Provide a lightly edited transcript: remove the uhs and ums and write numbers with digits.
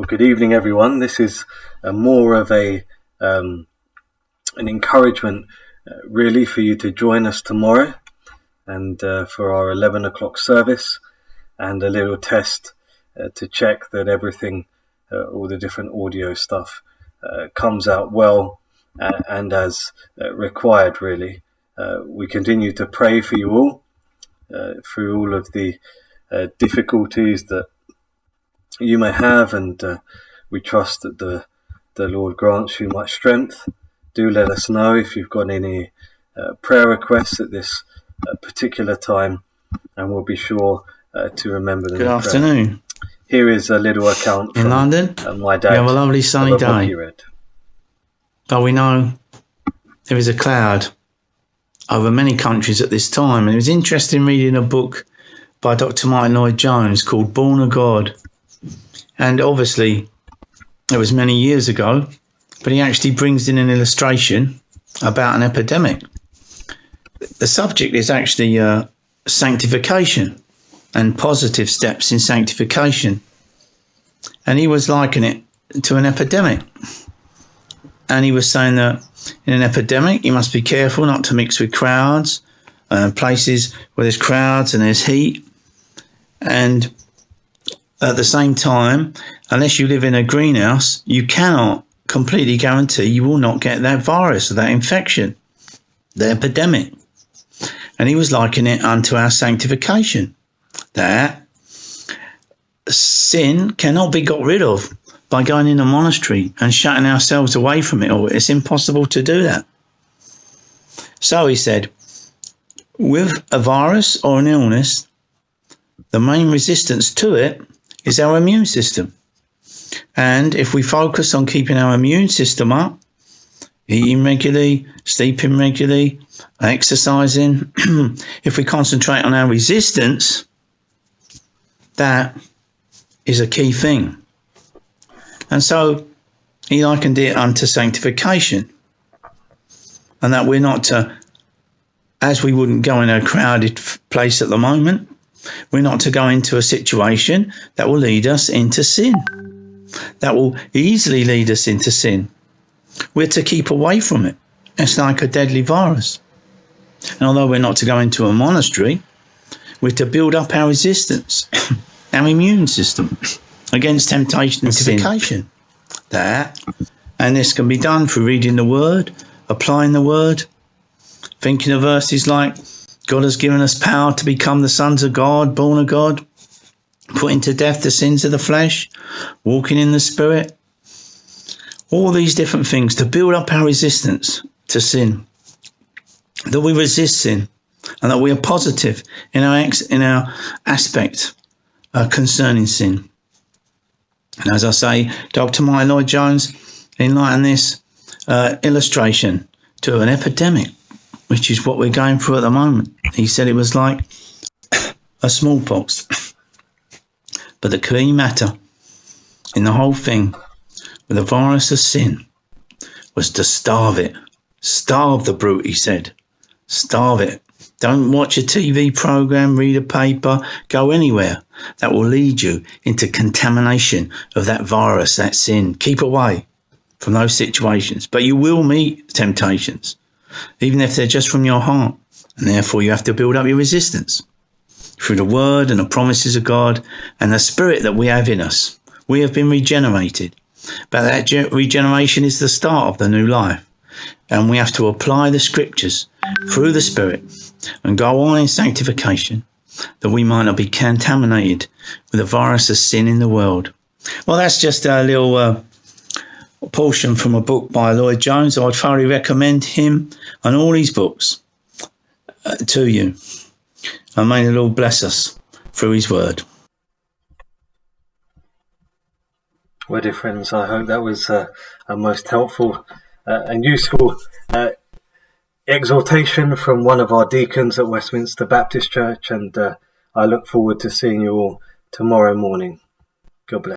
Well, good evening, everyone. This is more of an encouragement, really, for you to join us tomorrow and for our 11 o'clock service, and a little test to check that everything, all the different audio stuff, comes out well and as required, really. We continue to pray for you all through all of the difficulties that you may have, and we trust that the Lord grants you much strength. Do let us know if you've got any prayer requests at this particular time, and we'll be sure to remember them. Good afternoon. Here is a little account in from London. My dad. We have a lovely sunny day, but we know there is a cloud over many countries at this time. And it was interesting reading a book by Dr Lloyd Jones called Born of God. And obviously, it was many years ago, but he actually brings in an illustration about an epidemic. The subject is actually sanctification and positive steps in sanctification. And he was likening it to an epidemic. And he was saying that in an epidemic, you must be careful not to mix with crowds, places where there's crowds and there's heat. And at the same time, unless you live in a greenhouse, you cannot completely guarantee you will not get that virus or that infection, the epidemic. And he was likening it unto our sanctification, that sin cannot be got rid of by going in a monastery and shutting ourselves away from it all. It's impossible to do that. So he said, with a virus or an illness, the main resistance to it is our immune system. And if we focus on keeping our immune system up, eating regularly, sleeping regularly, exercising, if we concentrate on our resistance, that is a key thing. And so he likened it unto sanctification, and that we're not to, as we wouldn't go in a crowded place at the moment, we're not to go into a situation that will lead us into sin, that will easily lead us into sin. We're to keep away from it. It's like a deadly virus. And although we're not to go into a monastery, we're to build up our resistance, our immune system against temptation and sanctification. And this can be done through reading the word, applying the word, thinking of verses like, God has given us power to become the sons of God, born of God, putting to death the sins of the flesh, walking in the Spirit. All these different things to build up our resistance to sin, that we resist sin, and that we are positive in our aspect concerning sin. And as I say, Dr Lloyd Jones enlightened this illustration to an epidemic, which is what we're going through at the moment. He said it was like a smallpox. But the key matter in the whole thing with the virus of sin was to starve it. Starve the brute, he said. Starve it. Don't watch a TV program, read a paper, go anywhere that will lead you into contamination of that virus, that sin. Keep away from those situations. But you will meet temptations, even if they're just from your heart. And therefore you have to build up your resistance through the word and the promises of God and the Spirit that we have in us. We have been regenerated. But that regeneration is the start of the new life. And we have to apply the scriptures through the Spirit and go on in sanctification, that we might not be contaminated with the virus of sin in the world. Well, that's just a little portion from a book by Lloyd Jones. I'd thoroughly recommend him and all his books to you. And may the Lord bless us through his word. Well, dear friends, I hope that was a most helpful and useful exhortation from one of our deacons at Westminster Baptist Church, and I look forward to seeing you all tomorrow morning. God bless.